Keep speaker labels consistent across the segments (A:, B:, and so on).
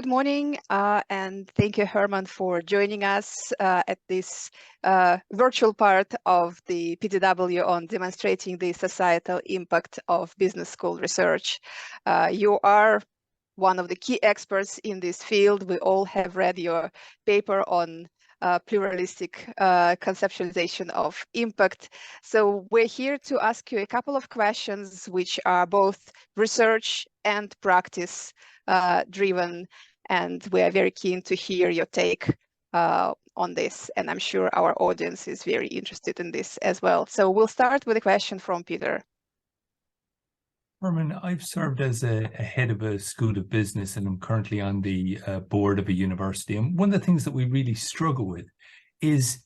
A: good morning, and thank you, Herman, for joining us at this virtual part of the PTW on demonstrating the societal impact of business school research. You are one of the key experts in this field. We all have read your paper on pluralistic conceptualization of impact. So we're here to ask you a couple of questions which are both research and practice driven, and we are very keen to hear your take on this, and I'm sure our audience is very interested in this as well. So we'll start with a question from Peter.
B: Herman, I've served as a head of a school of business, and I'm currently on the board of a university. And one of the things that we really struggle with is,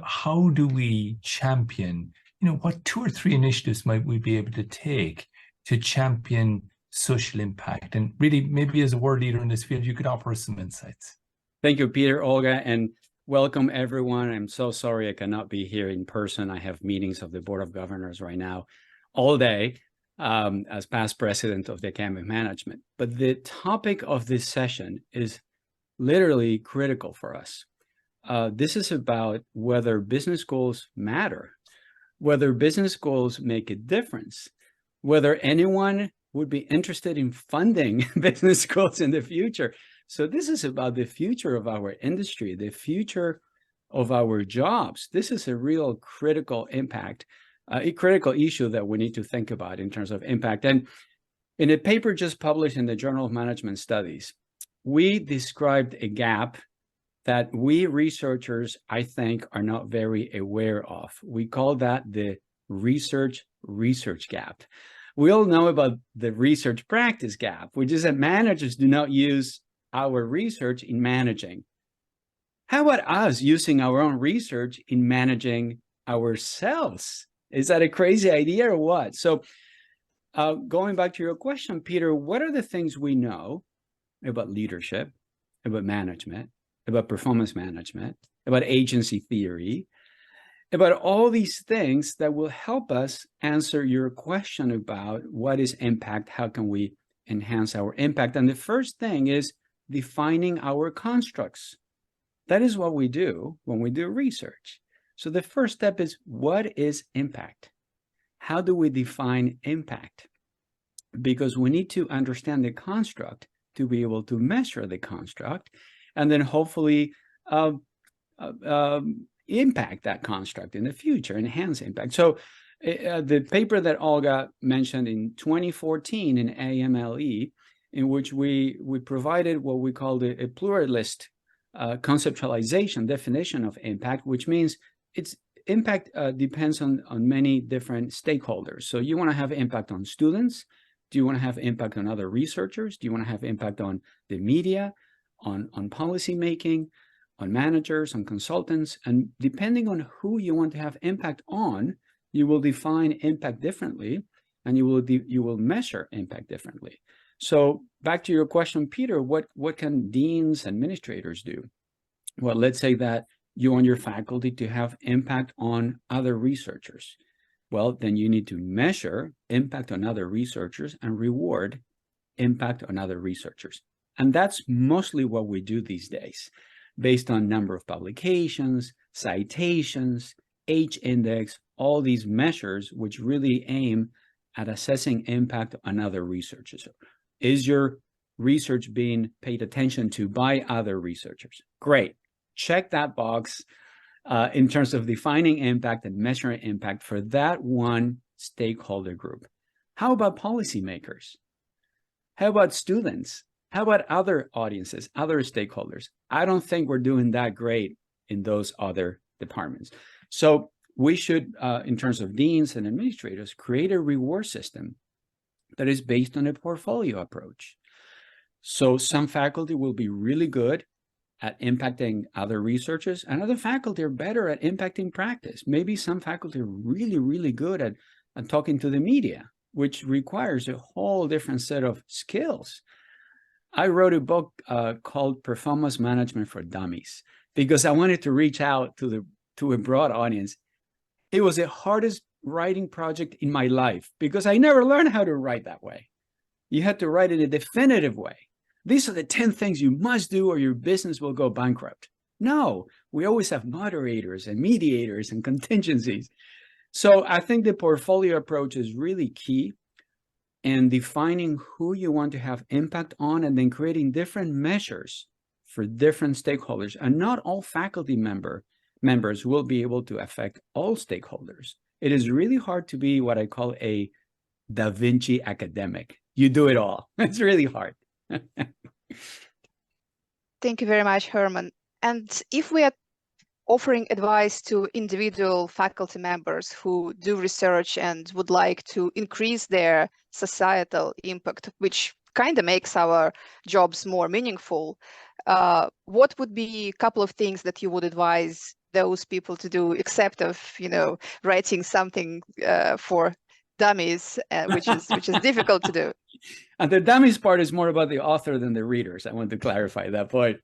B: how do we champion, what 2 or 3 initiatives might we be able to take to champion social impact? And really, maybe as a world leader in this field, you could offer us some insights.
C: Thank you, Peter, Olga, and welcome everyone. I'm so sorry I cannot be here in person. I have meetings of the Board of Governors right now all day. As past president of the Academy of Management. But the topic of this session is literally critical for us. This is about whether business goals matter, whether business goals make a difference, whether anyone would be interested in funding business goals in the future. So this is about the future of our industry, the future of our jobs. This is a real critical impact. A critical issue that we need to think about in terms of impact. And in a paper just published in the Journal of Management Studies, we described a gap that we researchers, I think, are not very aware of. We call that the research gap. We all know about the research practice gap, which is that managers do not use our research in managing. How about us using our own research in managing ourselves? Is that a crazy idea or what? So going back to your question, Peter, what are the things we know about leadership, about management, about performance management, about agency theory, about all these things that will help us answer your question about what is impact, how can we enhance our impact? And the first thing is defining our constructs. That is what we do when we do research. So the first step is, what is impact? How do we define impact? Because we need to understand the construct to be able to measure the construct, and then hopefully impact that construct in the future, enhance impact. So the paper that Olga mentioned in 2014 in AMLE, in which we provided what we called a pluralist conceptualization definition of impact, which means its impact depends on many different stakeholders. So you want to have impact on students. Do you want to have impact on other researchers? Do you want to have impact on the media, on policy making, on managers, on consultants? And depending on who you want to have impact on, you will define impact differently, and you will measure impact differently. So back to your question, Peter, what can deans, administrators do? Well, let's say that you want your faculty to have impact on other researchers. Well, then you need to measure impact on other researchers and reward impact on other researchers. And that's mostly what we do these days, based on number of publications, citations, H-index, all these measures which really aim at assessing impact on other researchers. Is your research being paid attention to by other researchers? Great. Check that box in terms of defining impact and measuring impact for that one stakeholder group. How about policymakers? How about students? How about other audiences, other stakeholders? I don't think we're doing that great in those other departments. So we should, in terms of deans and administrators, create a reward system that is based on a portfolio approach. So some faculty will be really good at impacting other researchers, and other faculty are better at impacting practice. Maybe some faculty are really, really good at talking to the media, which requires a whole different set of skills. I wrote a book called Performance Management for Dummies because I wanted to reach out to a broad audience. It was the hardest writing project in my life because I never learned how to write that way. You had to write in a definitive way. these are the 10 things you must do or your business will go bankrupt. No, we always have moderators and mediators and contingencies. So I think the portfolio approach is really key, and defining who you want to have impact on, and then creating different measures for different stakeholders. And not all faculty members will be able to affect all stakeholders. It is really hard to be what I call a Da Vinci academic. You do it all. It's really hard.
A: Thank you very much, Herman. And if we are offering advice to individual faculty members who do research and would like to increase their societal impact, which kind of makes our jobs more meaningful, what would be a couple of things that you would advise those people to do, except of, writing something for dummies, which is difficult to do?
C: And the dummies part is more about the author than the readers. I want to clarify that point.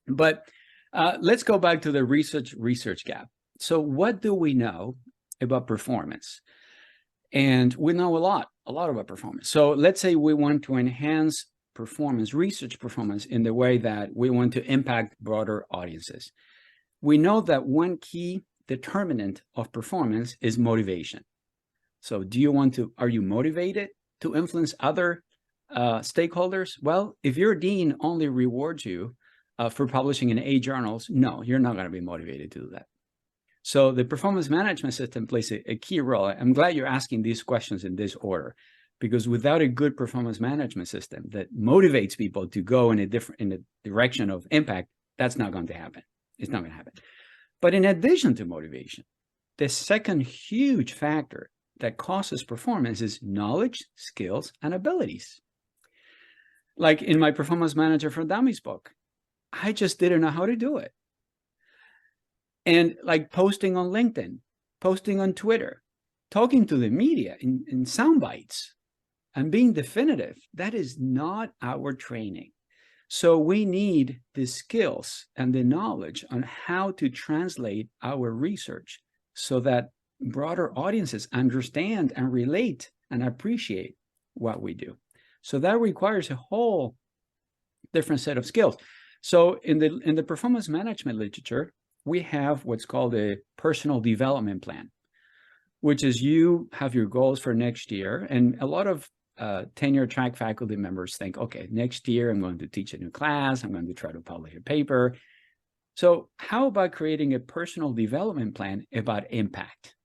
C: But let's go back to the research gap. So what do we know about performance? And we know a lot about performance. So let's say we want to enhance performance, research performance, in the way that we want to impact broader audiences. We know that one key determinant of performance is motivation. So are you motivated to influence other stakeholders? Well, if your dean only rewards you for publishing in A journals, no, you're not going to be motivated to do that. So the performance management system plays a key role. I'm glad you're asking these questions in this order, because without a good performance management system that motivates people to go in a direction of impact, that's not going to happen. It's not going to happen. But in addition to motivation, the second huge factor that causes performance is knowledge, skills, and abilities. Like in my Performance Manager for Dummies book, I just didn't know how to do it. And like posting on LinkedIn, posting on Twitter, talking to the media in sound bites, and being definitive, that is not our training. So we need the skills and the knowledge on how to translate our research so that broader audiences understand and relate and appreciate what we do. So that requires a whole different set of skills. So in the performance management literature, we have what's called a personal development plan, which is you have your goals for next year. And a lot of tenure track faculty members think, okay, next year I'm going to teach a new class, I'm going to try to publish a paper. So how about creating a personal development plan about impact?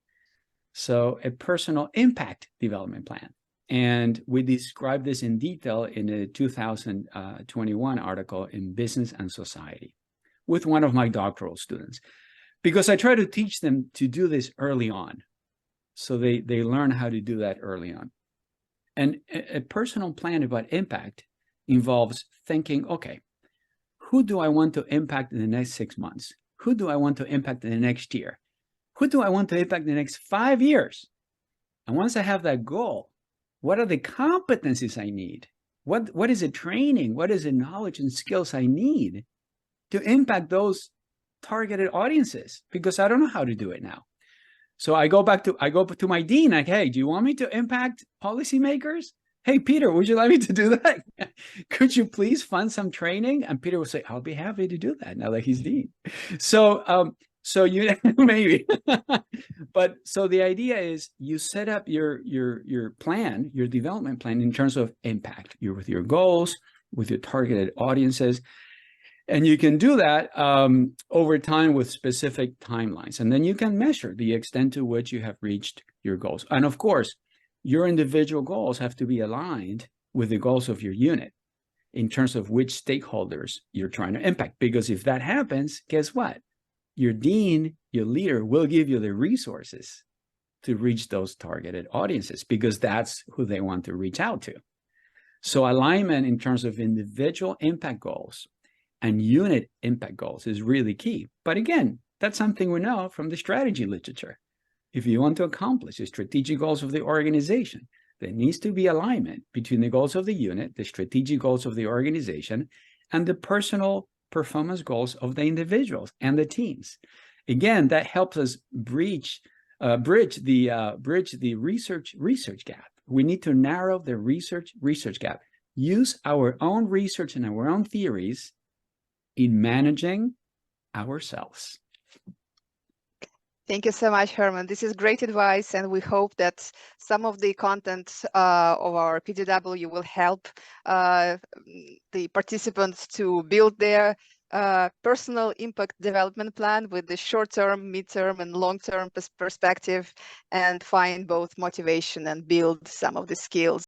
C: So a personal impact development plan. And we describe this in detail in a 2021 article in Business and Society with one of my doctoral students, because I try to teach them to do this early on. So they learn how to do that early on. And a personal plan about impact involves thinking, okay, who do I want to impact in the next 6 months? Who do I want to impact in the next year? Who do I want to impact in the next 5 years? And once I have that goal, what are the competencies I need? What is the training? What is the knowledge and skills I need to impact those targeted audiences? Because I don't know how to do it now. So I go to my dean, like, hey, do you want me to impact policymakers? Hey, Peter, would you like me to do that? Could you please fund some training? And Peter will say, I'll be happy to do that now that he's dean. So you maybe, but so the idea is you set up your plan, your development plan in terms of impact. You're with your goals, with your targeted audiences, and you can do that over time with specific timelines. And then you can measure the extent to which you have reached your goals. And of course, your individual goals have to be aligned with the goals of your unit in terms of which stakeholders you're trying to impact. Because if that happens, guess what? Your dean, your leader will give you the resources to reach those targeted audiences, because that's who they want to reach out to. So alignment in terms of individual impact goals and unit impact goals is really key. But again, that's something we know from the strategy literature. If you want to accomplish the strategic goals of the organization, there needs to be alignment between the goals of the unit, the strategic goals of the organization, and the personal performance goals of the individuals and the teams. Again, that helps us bridge the research gap. We need to narrow the research gap use our own research and our own theories in managing ourselves.
A: Thank you so much, Herman. This is great advice, and we hope that some of the content of our PDW will help the participants to build their personal impact development plan with the short-term, mid-term, and long-term perspective, and find both motivation and build some of the skills